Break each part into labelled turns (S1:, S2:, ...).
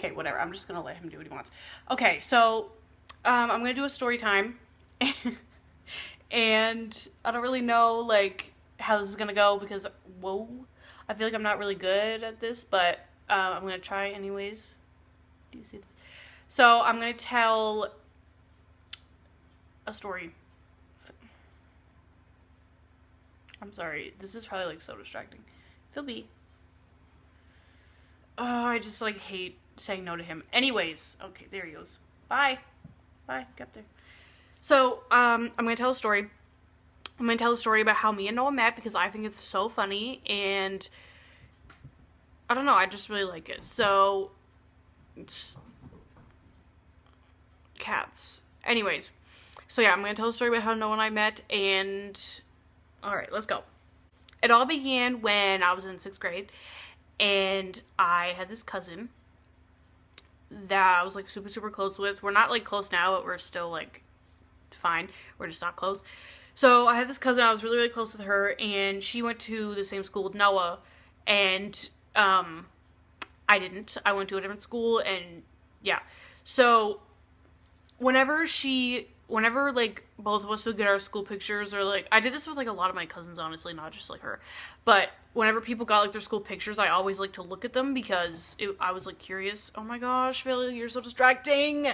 S1: Okay, whatever. I'm just gonna let him do what he wants. Okay, so I'm gonna do a story time, and I don't really know like how this is gonna go because whoa, I feel like I'm not really good at this, but I'm gonna try anyways. Do you see this? So I'm gonna tell a story. I'm sorry, this is probably like so distracting. Phil B. Oh, I just like hate saying no to him. Anyways, okay, there he goes. Bye. Bye. Get there. So, I'm gonna tell a story. I'm gonna tell a story about how me and Noah met because I think it's so funny and I don't know, I just really like it. So, cats. Anyways, so yeah, I'm gonna tell a story about how Noah and I met and alright, let's go. It all began when I was in 6th grade and I had this cousin that I was like super, super close with. We're not like close now, but we're still like fine. We're just not close. So I had this cousin, I was really, really close with her, and she went to the same school with Noah, and I didn't. I went to a different school, and yeah. So whenever like both of us would get our school pictures, or like I did this with like a lot of my cousins, honestly, not just like her, but whenever people got like their school pictures, I always like to look at them because I was like curious. Oh my gosh, Phil, you're so distracting.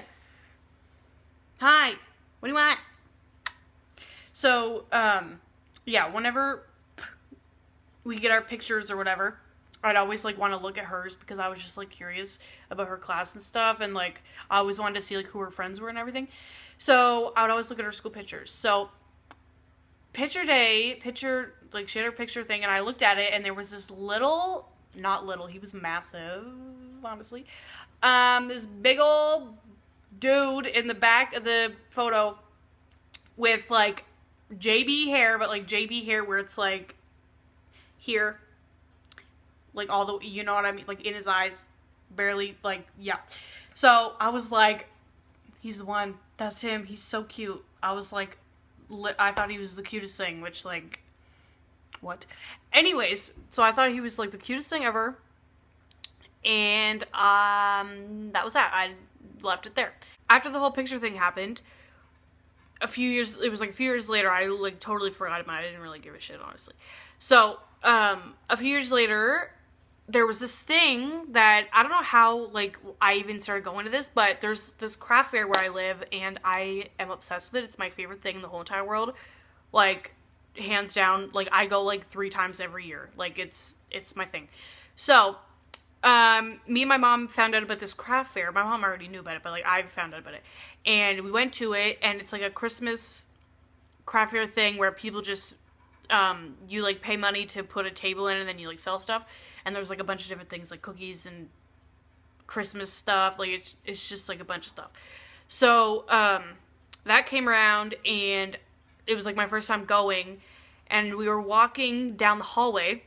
S1: Hi, what do you want? So yeah, whenever we get our pictures or whatever, I'd always like want to look at hers because I was just like curious about her class and stuff, and like I always wanted to see like who her friends were and everything. So I would always look at her school pictures. So picture day, like she had her picture thing, and I looked at it, and there was this little, not little, he was massive, honestly. This big old dude in the back of the photo with like JB hair, but like JB hair where it's like here, like all the, you know what I mean, like in his eyes, barely, like, yeah. So I was like, he's the one, that's him, he's so cute. I was like, I thought he was the cutest thing, which like, what? Anyways, so I thought he was like the cutest thing ever, and that was that. I left it there. After the whole picture thing happened, it was like a few years later, I like totally forgot about it. I didn't really give a shit, honestly. So, a few years later, there was this thing that, I don't know how, like, I even started going to this, but there's this craft fair where I live, and I am obsessed with it. It's my favorite thing in the whole entire world. Like, hands down, like, I go, like, 3 times every year. Like, it's my thing. So, me and my mom found out about this craft fair. My mom already knew about it, but, like, I found out about it. And we went to it, and it's, like, a Christmas craft fair thing where people just, you, like, pay money to put a table in, and then you, like, sell stuff. And there's, like, a bunch of different things, like cookies and Christmas stuff. Like, it's just, like, a bunch of stuff. So, that came around, and it was, like, my first time going. And we were walking down the hallway.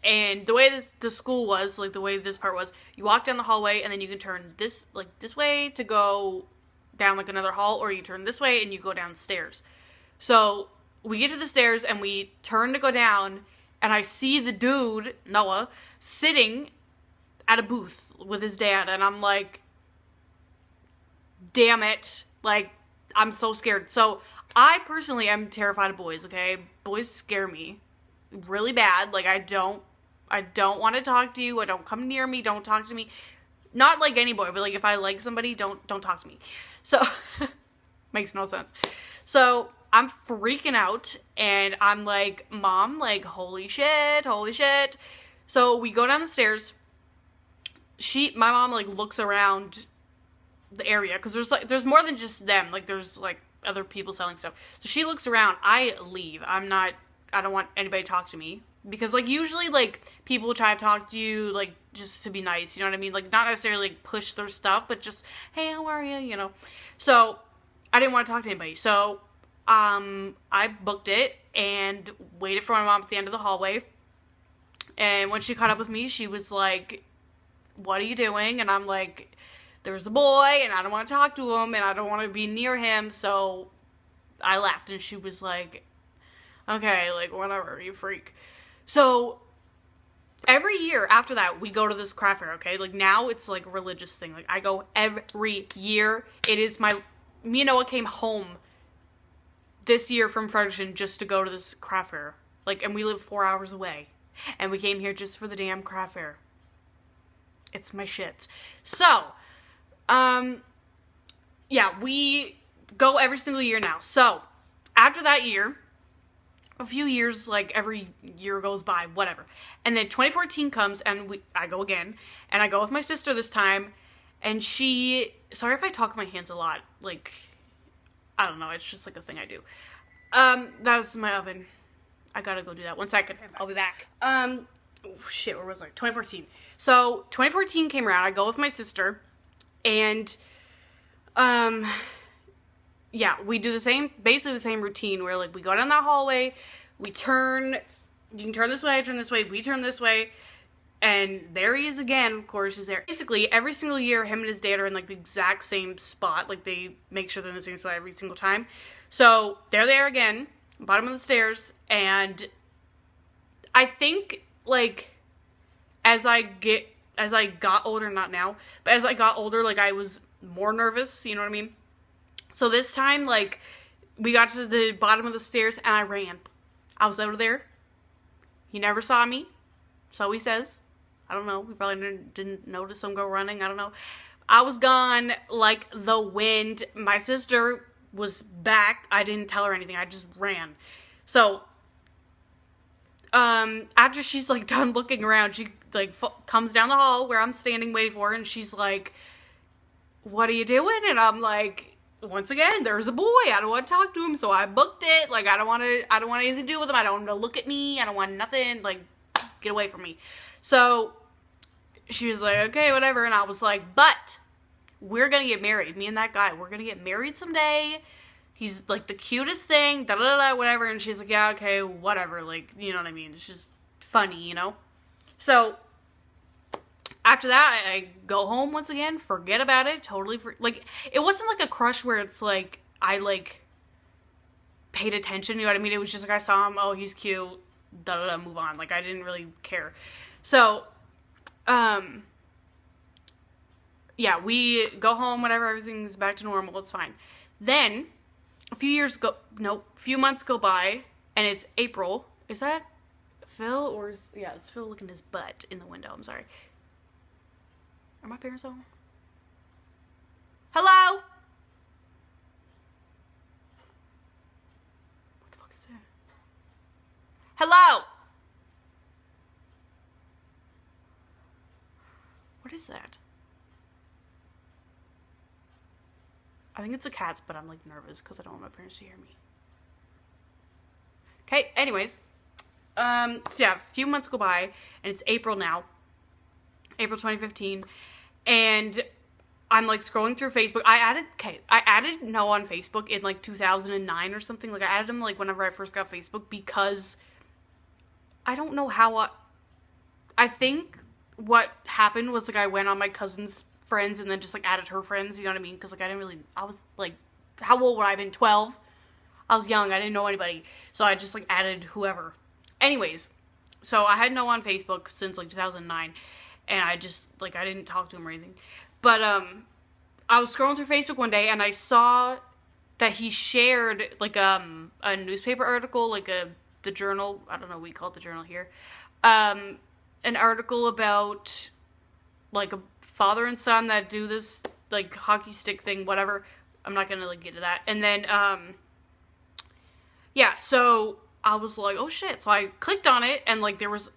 S1: And the way the school was, like, the way this part was, you walk down the hallway, and then you can turn this way to go down, like, another hall, or you turn this way, and you go downstairs. So, we get to the stairs, and we turn to go down, and I see the dude, Noah, sitting at a booth with his dad, and I'm like, damn it, like, I'm so scared. So, I personally am terrified of boys, okay? Boys scare me really bad. Like, I don't want to talk to you. Don't come near me. Don't talk to me. Not like any boy, but like if I like somebody, don't talk to me. So, makes no sense. So, I'm freaking out, and I'm like, Mom, like, holy shit. So, we go down the stairs. My mom, like, looks around the area, because there's more than just them. Like, there's, like, other people selling stuff. So, she looks around. I leave. I don't want anybody to talk to me. Because, like, usually, like, people try to talk to you, like, just to be nice, you know what I mean? Like, not necessarily, like, push their stuff, but just, hey, how are you, you know? So, I didn't want to talk to anybody. So, I booked it and waited for my mom at the end of the hallway. And when she caught up with me, she was like, what are you doing? And I'm like, there's a boy, and I don't want to talk to him, and I don't want to be near him, so I left. And she was like, okay, like, whatever, you freak. So, every year after that, we go to this craft fair, okay? Like, now it's, like, a religious thing. Like, I go every year. It is me and Noah came home this year from Fredericton just to go to this craft fair. Like, and we live 4 hours away. And we came here just for the damn craft fair. It's my shit. So, yeah, we go every single year now. So, after that year, a few years, like, every year goes by, whatever. And then 2014 comes, and I go again. And I go with my sister this time. And sorry if I talk with my hands a lot. Like, I don't know, it's just, like, a thing I do. That was my oven. I gotta go do that. 1 second. I'll be back. Shit, where was I? 2014. So, 2014 came around. I go with my sister. And, yeah, we do basically the same routine where, like, we go down that hallway, you can turn this way, we turn this way, and there he is again, of course, he's there. Basically, every single year, him and his dad are in, like, the exact same spot, like, they make sure they're in the same spot every single time. So, they're there again, bottom of the stairs, and I think, like, as I got older, not now, but as I got older, like, I was more nervous, you know what I mean? So this time, like, we got to the bottom of the stairs, and I ran. I was over there. He never saw me, so he says. I don't know. We probably didn't notice him go running. I don't know. I was gone like the wind. My sister was back. I didn't tell her anything. I just ran. So, after she's, like, done looking around, she, like, comes down the hall where I'm standing waiting for her, and she's like, "What are you doing?" And I'm like, once again, there's a boy. I don't want to talk to him, so I booked it. Like, I don't want anything to do with him. I don't want him to look at me. I don't want nothing. Like, get away from me. So, she was like, okay, whatever. And I was like, but we're going to get married. Me and that guy, we're going to get married someday. He's, like, the cutest thing, da-da-da-da, whatever. And she's like, yeah, okay, whatever. Like, you know what I mean? It's just funny, you know? So, after that, I go home once again, forget about it, totally, like, it wasn't, like, a crush where it's, like, I, like, paid attention, you know what I mean? It was just, like, I saw him, oh, he's cute, da-da-da, move on, like, I didn't really care. So, yeah, we go home, whatever, everything's back to normal, it's fine. Then, a few months go by, and it's April. Is that Phil, or yeah, it's Phil looking at his butt in the window, I'm sorry. Are my parents home? Hello? What the fuck is that? Hello? What is that? I think it's a cat's, but I'm, like, nervous because I don't want my parents to hear me. Okay, anyways. So yeah, a few months go by, and it's April now. April 2015, and I'm, like, scrolling through Facebook. I added Noah on Facebook in, like, 2009 or something. Like, I added him, like, whenever I first got Facebook, because I don't know how I think what happened was, like, I went on my cousin's friends and then just, like, added her friends, you know what I mean? Because, like, I was, like, how old would I have been? 12? I was young. I didn't know anybody. So I just, like, added whoever. Anyways, so I had Noah on Facebook since, like, 2009. And I just, like, I didn't talk to him or anything. But, I was scrolling through Facebook one day, and I saw that he shared, like, a newspaper article, like, the journal, I don't know, we call it the journal here, an article about, like, a father and son that do this, like, hockey stick thing, whatever. I'm not gonna, like, get to that. And then, yeah, so I was like, oh, shit. So I clicked on it, and, like, there was,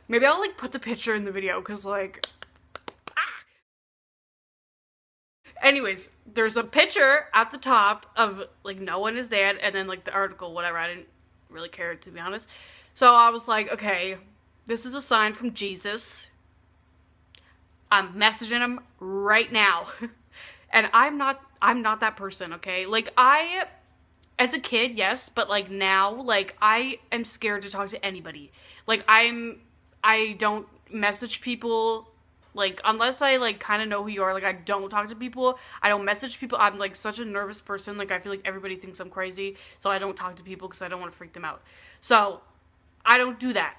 S1: maybe I'll, like, put the picture in the video, because, like, anyways, there's a picture at the top of, like, Noah and his dad, and then, like, the article, whatever. I didn't really care, to be honest. So I was like, okay, this is a sign from Jesus. I'm messaging him right now. And I'm not that person, okay? Like, as a kid, yes, but, like, now, like, I am scared to talk to anybody. Like, I don't message people, like, unless I, like, kind of know who you are. Like, I don't talk to people. I don't message people. I'm, like, such a nervous person. Like, I feel like everybody thinks I'm crazy, so I don't talk to people because I don't want to freak them out. So, I don't do that.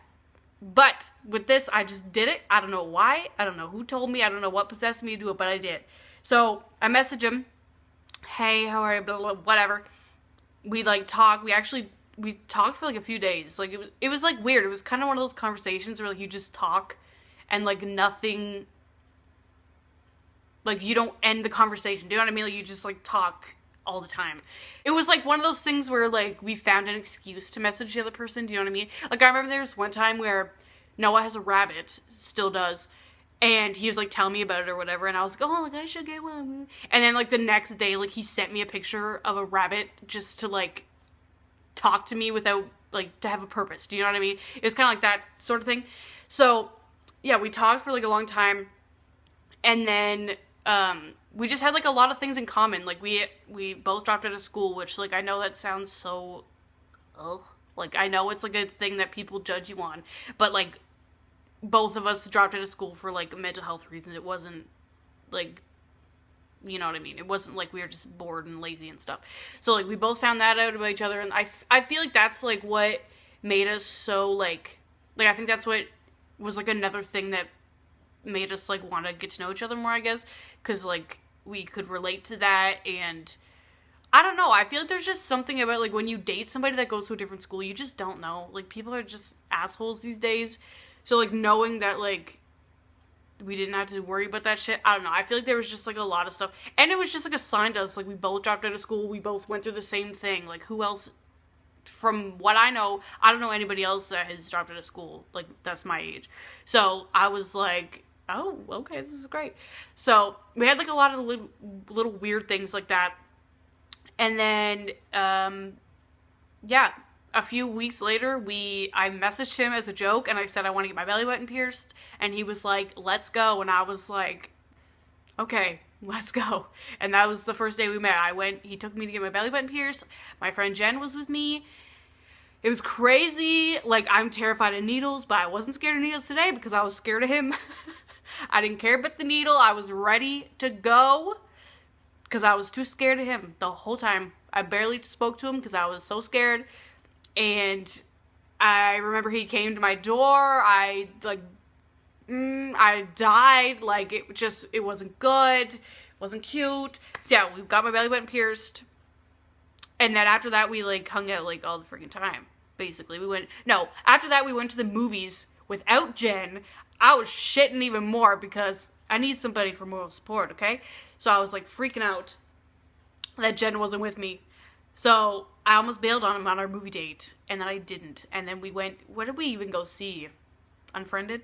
S1: But with this, I just did it. I don't know why. I don't know who told me. I don't know what possessed me to do it, but I did. So I messaged him. Hey, how are you? Blah, blah, blah, whatever. We like talked. We talked for like a few days. Like it was like weird. It was kind of one of those conversations where like you just talk and like nothing, like you don't end the conversation. Do you know what I mean? Like you just like talk all the time. It was like one of those things where like we found an excuse to message the other person. Do you know what I mean? Like I remember there was one time where Noah has a rabbit, still does, and he was like telling me about it or whatever, and I was like, oh, like I should get one. And then like the next day, like he sent me a picture of a rabbit just to like talk to me without like to have a purpose. Do you know what I mean? It was kind of like that sort of thing. So yeah, we talked for like a long time, and then we just had like a lot of things in common. Like we both dropped out of school, which like I know that sounds so ugh. Like I know it's like a thing that people judge you on, but like both of us dropped out of school for like mental health reasons. It wasn't like, you know what I mean? It wasn't like we were just bored and lazy and stuff. So like we both found that out about each other, and I feel like that's like what made us so like I think that's what was like another thing that made us like want to get to know each other more, I guess, because like we could relate to that. And I don't know, I feel like there's just something about like when you date somebody that goes to a different school, you just don't know. Like people are just assholes these days. So like knowing that like we didn't have to worry about that shit, I don't know, I feel like there was just like a lot of stuff, and it was just like a sign to us. Like we both dropped out of school, we both went through the same thing. Like who else, from what I know, I don't know anybody else that has dropped out of school like that's my age. So I was like, oh, okay, this is great. So we had like a lot of little weird things like that. And then, yeah, a few weeks later, I messaged him as a joke, and I said I want to get my belly button pierced, and he was like, let's go. And I was like, okay, let's go. And that was the first day we met. He took me to get my belly button pierced. My friend Jen was with me. It was crazy. Like, I'm terrified of needles, but I wasn't scared of needles today because I was scared of him. I didn't care about the needle. I was ready to go because I was too scared of him the whole time. I barely spoke to him because I was so scared. And I remember he came to my door. I died. Like, it wasn't good. It wasn't cute. So yeah, we got my belly button pierced. And then after that, we like hung out like all the freaking time. Basically, after that we went to the movies without Jen. I was shitting even more because I need somebody for moral support, okay? So I was like freaking out that Jen wasn't with me. So I almost bailed on him on our movie date, and then I didn't. And then we went, what did we even go see? Unfriended.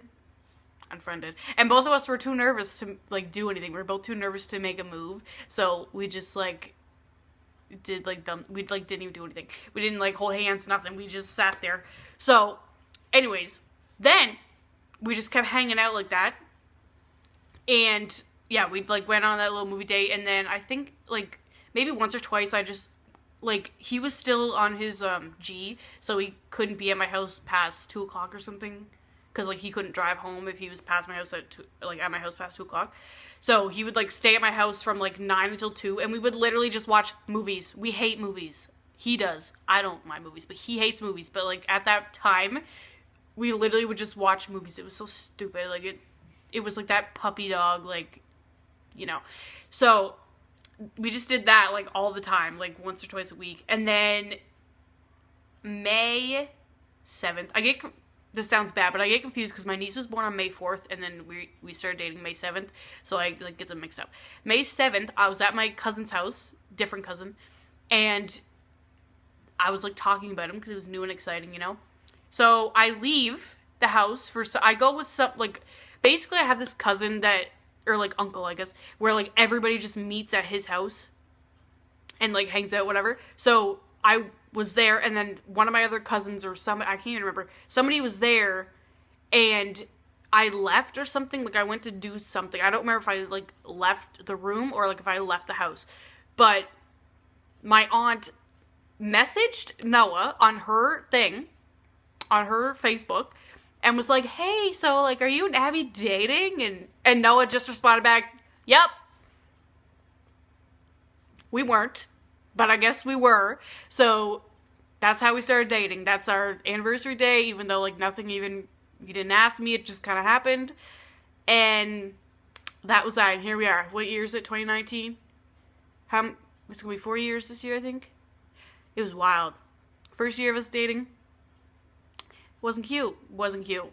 S1: And both of us were too nervous to like do anything. We were both too nervous to make a move. So we just like did like dumb, we like didn't even do anything. We didn't like hold hands, nothing. We just sat there. So anyways, then we just kept hanging out like that. And yeah, we like went on that little movie date, and then I think like maybe once or twice I just like, he was still on his G, so he couldn't be at my house past 2 o'clock or something, because like he couldn't drive home if he was past my house at my house past 2 o'clock. So he would like stay at my house from like 9 until 2, and we would literally just watch movies. We hate movies. He does. I don't mind movies, but he hates movies. But like at that time, we literally would just watch movies. It was so stupid. Like it was like that puppy dog, like, you know. So we just did that like all the time, like once or twice a week. And then May 7th, this sounds bad, but I get confused because my niece was born on May 4th, and then we started dating May 7th, so I like get them mixed up. May 7th, I was at my cousin's house, different cousin, and I was like talking about him because it was new and exciting, you know. So I leave the house I go with some, like, basically I have this cousin that, or like uncle, I guess, where like everybody just meets at his house and like hangs out, whatever. So I was there, and then one of my other cousins or somebody, I can't even remember, somebody was there, and I left or something. Like I went to do something. I don't remember if I like left the room or like if I left the house, but my aunt messaged Noah on her thing, on her Facebook, and was like, hey, so like, are you and Abby dating? And Noah just responded back, yep. We weren't, but I guess we were. So that's how we started dating. That's our anniversary day, even though like nothing even You didn't ask me, it just kind of happened. And that was that, and here we are. What year is it, 2019? It's gonna be 4 years this year, I think. It was wild. First year of us dating. Wasn't cute.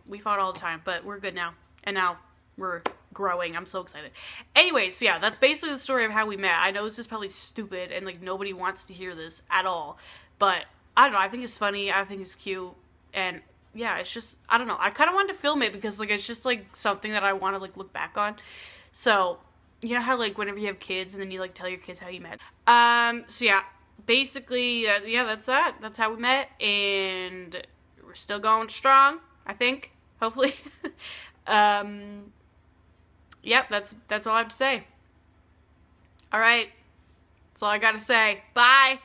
S1: We fought all the time, but we're good now. And now we're growing. I'm so excited. Anyways, so yeah, that's basically the story of how we met. I know this is probably stupid and like nobody wants to hear this at all, but I don't know. I think it's funny. I think it's cute. And yeah, it's just, I don't know. I kind of wanted to film it because like it's just like something that I want to like look back on. So, you know how like whenever you have kids and then you like tell your kids how you met. So yeah, basically, yeah, that's that. That's how we met, and we're still going strong, I think. Hopefully. Yep, that's all I have to say. All right. That's all I got to say. Bye.